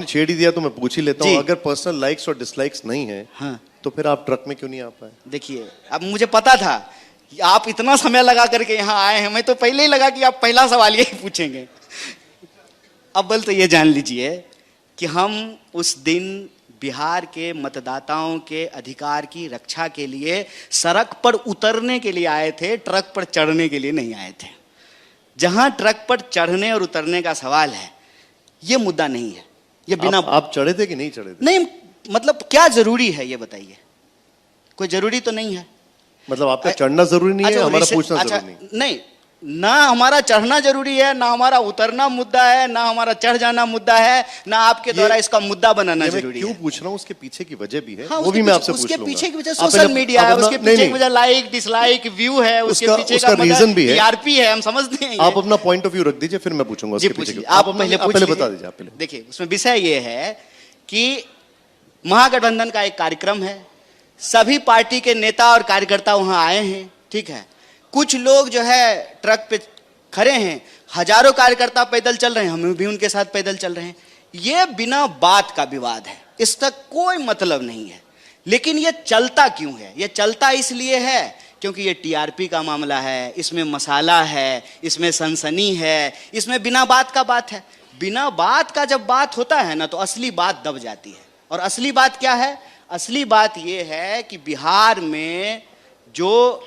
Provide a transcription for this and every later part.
छेड़ ही दिया तो मैं पूछ ही लेता हूँ, अगर पर्सनल लाइक्स और डिसलाइक्स नहीं है हाँ, तो फिर आप ट्रक में क्यों नहीं आ पाए? देखिए अब मुझे पता था कि आप इतना समय लगा करके यहाँ आए हैं, मैं तो पहले ही लगा कि आप पहला सवाल यही पूछेंगे। अव्वल तो ये जान लीजिए कि हम उस दिन बिहार के मतदाताओं के अधिकार की रक्षा के लिए सड़क पर उतरने के लिए आए थे, ट्रक पर चढ़ने के लिए नहीं आए थे। जहां ट्रक पर चढ़ने और उतरने का सवाल है, ये मुद्दा नहीं है। ये बिना आप चढ़े थे कि नहीं चढ़े थे? नहीं, मतलब क्या जरूरी है ये बताइए? कोई जरूरी तो नहीं है। मतलब आपका चढ़ना जरूरी नहीं है, हमारा पूछना जरूरी नहीं? नहीं, ना हमारा चढ़ना जरूरी है, ना हमारा उतरना मुद्दा है, ना हमारा चढ़ जाना मुद्दा है, ना आपके द्वारा इसका मुद्दा बनाना जरूरी है। क्यों पूछ रहा हूँ, उसके पीछे की वजह भी है। हाँ, वो भी मैं आपसे पूछ उसके लूंगा। पीछे की वजह सोशल मीडिया है, उसके पीछे की वजह लाइक डिसलाइक व्यू है, उसके पीछे का रीजन भी है, टीआरपी है, हम समझते हैं। आप अपना पॉइंट ऑफ व्यू रख दीजिए, फिर मैं पूछूंगा उसके पीछे। आप पहले बता दीजिए। आप पहले देखिए, उसमें विषय ये है कि महागठबंधन का एक कार्यक्रम है, सभी पार्टी के नेता और कार्यकर्ता वहां आए हैं, ठीक है। कुछ लोग जो है ट्रक पे खड़े हैं, हजारों कार्यकर्ता पैदल चल रहे हैं, हम भी उनके साथ पैदल चल रहे हैं। ये बिना बात का विवाद है, इसका कोई मतलब नहीं है। लेकिन ये चलता क्यों है? ये चलता इसलिए है क्योंकि ये टीआरपी का मामला है, इसमें मसाला है, इसमें सनसनी है, इसमें बिना बात का बात है। बिना बात का जब बात होता है ना, तो असली बात दब जाती है। और असली बात क्या है? असली बात यह है कि बिहार में जो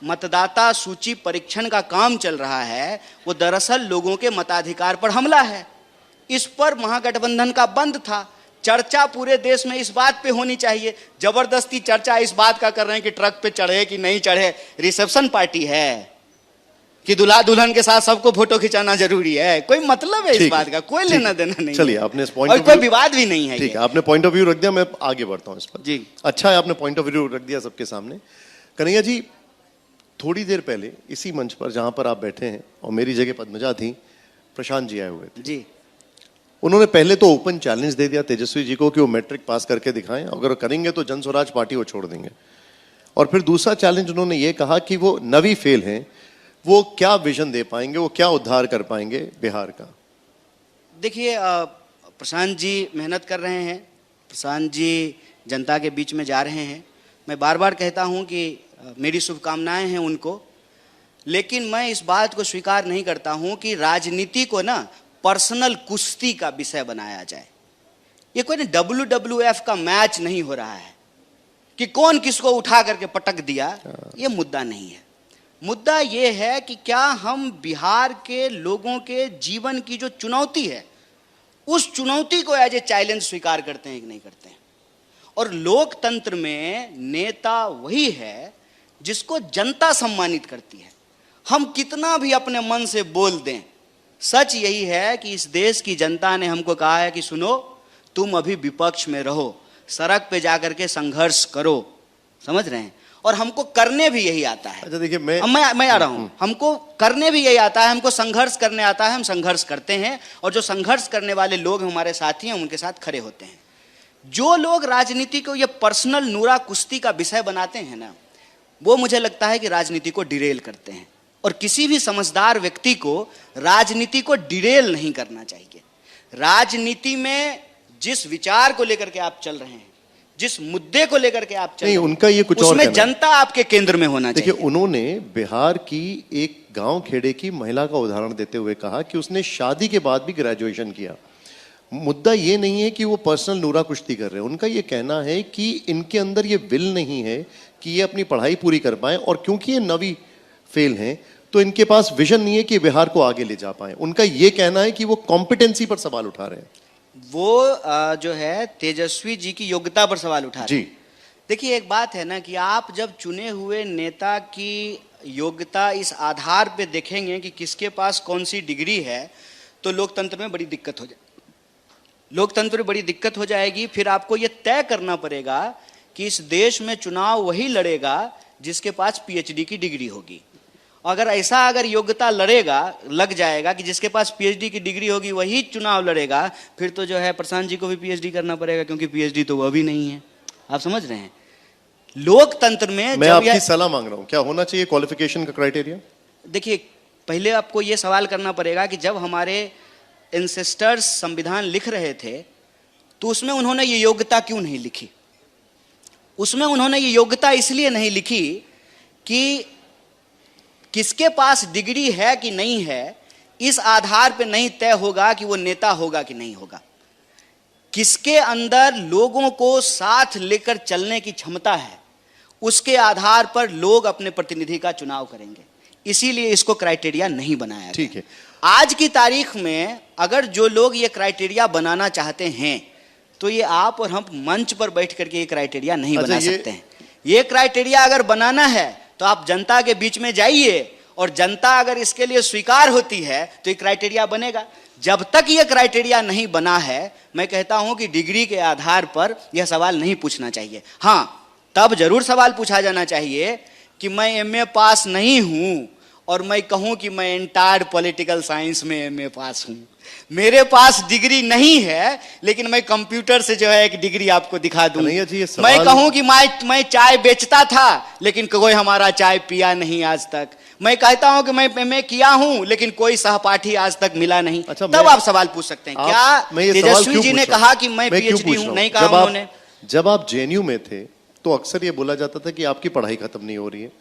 मतदाता सूची परीक्षण का काम चल रहा है, वो दरअसल लोगों के मताधिकार पर हमला है। इस पर महागठबंधन का बंद था। चर्चा पूरे देश में इस बात पे होनी चाहिए। जबरदस्ती चर्चा इस बात का कर रहे हैं कि ट्रक पे चढ़े कि नहीं चढ़े। रिसेप्शन पार्टी है कि दूल्हा दुल्हन के साथ सबको फोटो खिंचाना जरूरी है? कोई मतलब है इस बात का? कोई लेना देना नहीं। चलिए, आपने इस पॉइंट और कोई विवाद भी नहीं है। ठीक है, आपने पॉइंट ऑफ व्यू रख दिया, मैं आगे बढ़ता हूं इस पर। जी, अच्छा है, आपने पॉइंट ऑफ व्यू रख दिया सबके सामने। कन्हैया जी, थोड़ी देर पहले इसी मंच पर जहां पर आप बैठे हैं और मेरी जगह पद्मजा थी, प्रशांत जी आए हुए थे जी। उन्होंने पहले तो ओपन चैलेंज दे दिया तेजस्वी जी को कि वो मैट्रिक पास करके दिखाएं, अगर करेंगे तो जन स्वराज पार्टी वो छोड़ देंगे। और फिर दूसरा चैलेंज उन्होंने ये कहा कि वो नवी फेल हैं, वो क्या विजन दे पाएंगे, वो क्या उद्धार कर पाएंगे बिहार का? देखिए, प्रशांत जी मेहनत कर रहे हैं, प्रशांत जी जनता के बीच में जा रहे हैं। मैं बार बार कहता हूं कि मेरी शुभकामनाएं हैं उनको, लेकिन मैं इस बात को स्वीकार नहीं करता हूं कि राजनीति को ना पर्सनल कुश्ती का विषय बनाया जाए। ये कोई WWF का मैच नहीं हो रहा है कि कौन किसको उठा करके पटक दिया। ये मुद्दा नहीं है। मुद्दा ये है कि क्या हम बिहार के लोगों के जीवन की जो चुनौती है, उस चुनौती को एज ए चैलेंज स्वीकार करते हैं कि नहीं करते हैं। और लोकतंत्र में नेता वही है जिसको जनता सम्मानित करती है। हम कितना भी अपने मन से बोल दें, सच यही है कि इस देश की जनता ने हमको कहा है कि सुनो, तुम अभी विपक्ष में रहो, सड़क पे जाकर के संघर्ष करो। समझ रहे हैं? और हमको करने भी यही आता है। अच्छा देखिए, मैं आ रहा हूं, हमको करने भी यही आता है, हमको संघर्ष करने आता है, हम संघर्ष करते हैं। और जो संघर्ष करने वाले लोग हमारे साथी हैं, उनके साथ खड़े होते हैं। जो लोग राजनीति को ये पर्सनल नूरा कुश्ती का विषय बनाते हैं ना, वो मुझे लगता है कि राजनीति को डिरेल करते हैं। और किसी भी समझदार व्यक्ति को राजनीति को डिरेल नहीं करना चाहिए। राजनीति में जिस विचार को लेकर के आप चल रहे हैं, जिस मुद्दे को लेकर के आप चल रहे हैं, उनका ये कुछ उसमें और जनता आपके केंद्र में होना चाहिए। देखिए, उन्होंने बिहार की एक गांव खेड़े की महिला का उदाहरण देते हुए कहा कि उसने शादी के बाद भी ग्रेजुएशन किया। मुद्दा ये नहीं है कि वो पर्सनल नूरा कुश्ती कर रहे हैं, उनका ये कहना है कि इनके अंदर ये विल नहीं है कि ये अपनी पढ़ाई पूरी कर पाएं, और क्योंकि ये नवी फेल हैं तो इनके पास विजन नहीं है कि बिहार को आगे ले जा पाए। उनका ये कहना है कि वो कॉम्पिटेंसी पर सवाल उठा रहे हैं। वो जो है तेजस्वी जी की योग्यता पर सवाल उठा रहे हैं। जी देखिए, एक बात है ना कि आप जब चुने हुए नेता की योग्यता इस आधार पे देखेंगे कि किसके पास कौन सी डिग्री है, तो लोकतंत्र में बड़ी दिक्कत हो जाएगी। फिर आपको ये तय करना पड़ेगा कि इस देश में चुनाव वही लड़ेगा जिसके पास PhD की डिग्री होगी। अगर योग्यता लग जाएगा कि जिसके पास PhD की डिग्री होगी वही चुनाव लड़ेगा, फिर तो जो है प्रशांत जी को भी PhD करना पड़ेगा, क्योंकि PhD तो वह भी नहीं है। आप समझ रहे हैं? लोकतंत्र में मैं आपकी सलाह मांग रहा हूं, क्या होना चाहिए क्वालिफिकेशन का क्राइटेरिया? देखिए, पहले आपको यह सवाल करना पड़ेगा कि जब हमारे एंसेस्टर्स संविधान लिख रहे थे, तो उसमें उन्होंने ये योग्यता क्यों नहीं लिखी? उसमें उन्होंने ये योग्यता इसलिए नहीं लिखी कि किसके पास डिग्री है कि नहीं है, इस आधार पर नहीं तय होगा कि वो नेता होगा कि नहीं होगा। किसके अंदर लोगों को साथ लेकर चलने की क्षमता है, उसके आधार पर लोग अपने प्रतिनिधि का चुनाव करेंगे। इसीलिए इसको क्राइटेरिया नहीं बनाया गया। ठीक है। आज की तारीख में अगर जो लोग ये क्राइटेरिया बनाना चाहते हैं, तो ये आप और हम मंच पर बैठ करके ये क्राइटेरिया नहीं बना सकते हैं। ये क्राइटेरिया अगर बनाना है तो आप जनता के बीच में जाइए, और जनता अगर इसके लिए स्वीकार होती है तो ये क्राइटेरिया बनेगा। जब तक ये क्राइटेरिया नहीं बना है, मैं कहता हूं कि डिग्री के आधार पर यह सवाल नहीं पूछना चाहिए। हां, तब जरूर सवाल पूछा जाना चाहिए कि मैं एमए पास नहीं हूं और मैं कहूं कि मैं एंटायर पॉलिटिकल साइंस में एमए पास हूं, मेरे पास डिग्री नहीं है, लेकिन मैं कंप्यूटर से जो है एक डिग्री आपको दिखा दूं। मैं कहूं कि मैं चाय बेचता था, लेकिन कोई हमारा चाय पिया नहीं आज तक। मैं कहता हूं कि मैं एमए किया हूं, लेकिन कोई सहपाठी आज तक मिला नहीं। अच्छा, तब आप सवाल पूछ सकते हैं। क्या तेजस्वी जी ने कहा कि मैं पीएचडी हूं? नहीं कहा उन्होंने। जब आप जेएनयू में थे तो अक्सर ये बोला जाता था कि आपकी पढ़ाई खत्म नहीं हो रही है।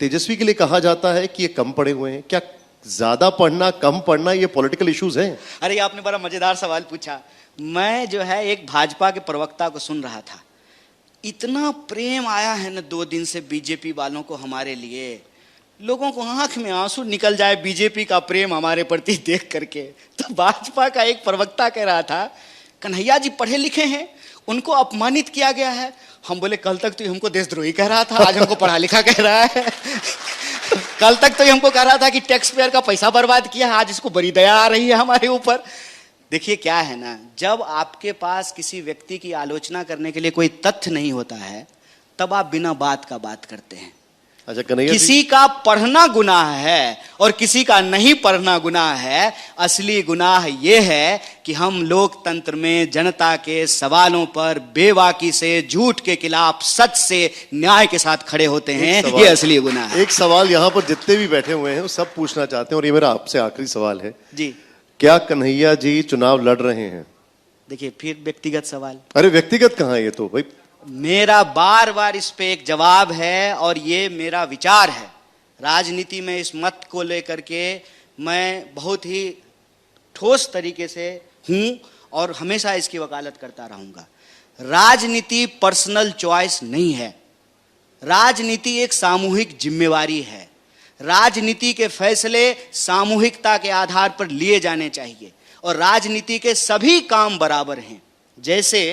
तेजस्वी के लिए कहा जाता है कि ये कम पढ़े हुए हैं। क्या ज्यादा पढ़ना, कम पढ़ना, ये पॉलिटिकल इश्यूज हैं? अरे आपने बड़ा मजेदार सवाल पूछा। मैं जो है एक भाजपा के प्रवक्ता को सुन रहा था, इतना प्रेम आया है ना 2 दिन से बीजेपी वालों को हमारे लिए, लोगों को आंख में आंसू निकल जाए बीजेपी का प्रेम हमारे प्रति देख करके। तो भाजपा का एक प्रवक्ता कह रहा था, कन्हैया जी पढ़े लिखे हैं, उनको अपमानित किया गया है। हम बोले कल तक तो हमको देशद्रोही कह रहा था, आज हमको पढ़ा लिखा कह रहा है। कल तक तो हमको कह रहा था कि टैक्स पेयर का पैसा बर्बाद किया, आज इसको बड़ी दया आ रही है हमारे ऊपर। देखिए क्या है ना, जब आपके पास किसी व्यक्ति की आलोचना करने के लिए कोई तथ्य नहीं होता है, तब आप बिना बात का बात करते हैं। अच्छा, कन्हैया जी, किसी का पढ़ना गुनाह है और किसी का नहीं पढ़ना गुनाह है। असली गुनाह यह है कि हम लोकतंत्र में जनता के सवालों पर बेबाकी से, झूठ के खिलाफ सच से, न्याय के साथ खड़े होते हैं। ये असली गुनाह है। एक सवाल यहाँ पर जितने भी बैठे हुए हैं वो सब पूछना चाहते हैं, और ये मेरा आपसे आखिरी सवाल है जी। क्या कन्हैया जी चुनाव लड़ रहे हैं? देखिए फिर व्यक्तिगत सवाल। अरे व्यक्तिगत कहाँ है ये तो भाई? मेरा बार बार इस पे एक जवाब है और ये मेरा विचार है। राजनीति में इस मत को लेकर के मैं बहुत ही ठोस तरीके से हूं और हमेशा इसकी वकालत करता रहूंगा। राजनीति पर्सनल चॉइस नहीं है, राजनीति एक सामूहिक जिम्मेवारी है। राजनीति के फैसले सामूहिकता के आधार पर लिए जाने चाहिए, और राजनीति के सभी काम बराबर हैं। जैसे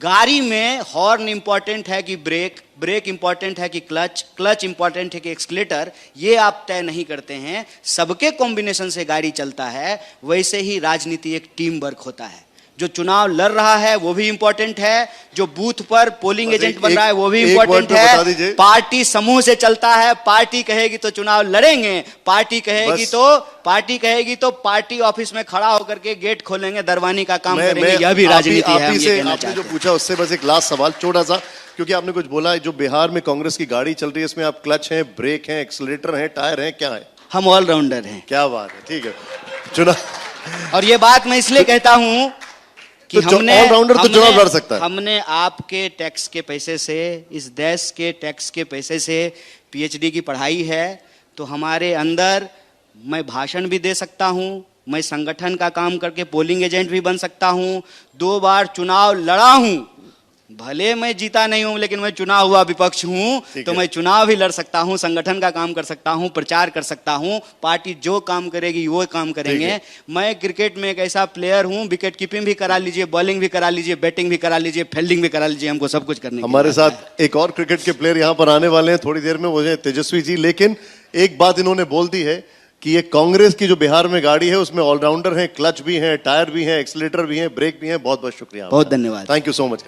गाड़ी में हॉर्न इंपॉर्टेंट है कि ब्रेक इंपॉर्टेंट है कि क्लच इंपॉर्टेंट है कि एक्सीलरेटर, ये आप तय नहीं करते हैं, सबके कॉम्बिनेशन से गाड़ी चलता है। वैसे ही राजनीति एक टीम वर्क होता है। जो चुनाव लड़ रहा है वो भी इंपॉर्टेंट है, जो बूथ पर पोलिंग एजेंट बन रहा है वो भी इंपॉर्टेंट है। पार्टी समूह से चलता है, पार्टी कहेगी तो चुनाव लड़ेंगे, पार्टी कहेगी तो पार्टी ऑफिस में खड़ा होकर के गेट खोलेंगे, दरवानी का काम करेंगे। यह भी राजनीति है। आपने जो पूछा उससे बस एक लास्ट सवाल छोटा सा, क्योंकि आपने कुछ बोला जो बिहार में कांग्रेस की गाड़ी चल रही है, इसमें आप क्लच हैं, ब्रेक हैं, एक्सीलरेटर हैं, टायर हैं, क्या है? हम ऑलराउंडर हैं। क्या बात है, ठीक है। चुनाव, और ये बात मैं इसलिए कहता हूं कि तो ऑलराउंडर तो चुनाव लड़ सकता है। हमने आपके टैक्स के पैसे से, इस देश के टैक्स के पैसे से पीएचडी की पढ़ाई है, तो हमारे अंदर मैं भाषण भी दे सकता हूं, मैं संगठन का काम करके पोलिंग एजेंट भी बन सकता हूं। 2 बार चुनाव लड़ा हूं, भले मैं जीता नहीं हूं, लेकिन मैं चुनाव हुआ विपक्ष हूं, तो मैं चुनाव भी लड़ सकता हूं, संगठन का काम कर सकता हूं, प्रचार कर सकता हूं। पार्टी जो काम करेगी वो काम करेंगे। मैं क्रिकेट में एक ऐसा प्लेयर हूं, विकेट कीपिंग भी करा लीजिए, बॉलिंग भी करा लीजिए, बैटिंग भी करा लीजिए, फील्डिंग भी करा लीजिए, हमको सब कुछ करने। हमारे साथ एक और क्रिकेट के प्लेयर यहाँ पर आने वाले हैं थोड़ी देर में, वो है तेजस्वी जी। लेकिन एक बात इन्होंने बोल दी है कि ये कांग्रेस की जो बिहार में गाड़ी है उसमें ऑलराउंडर है, क्लच भी है, टायर भी है, एक्सीलरेटर भी है, ब्रेक भी है। बहुत बहुत शुक्रिया, बहुत धन्यवाद, थैंक यू सो मच।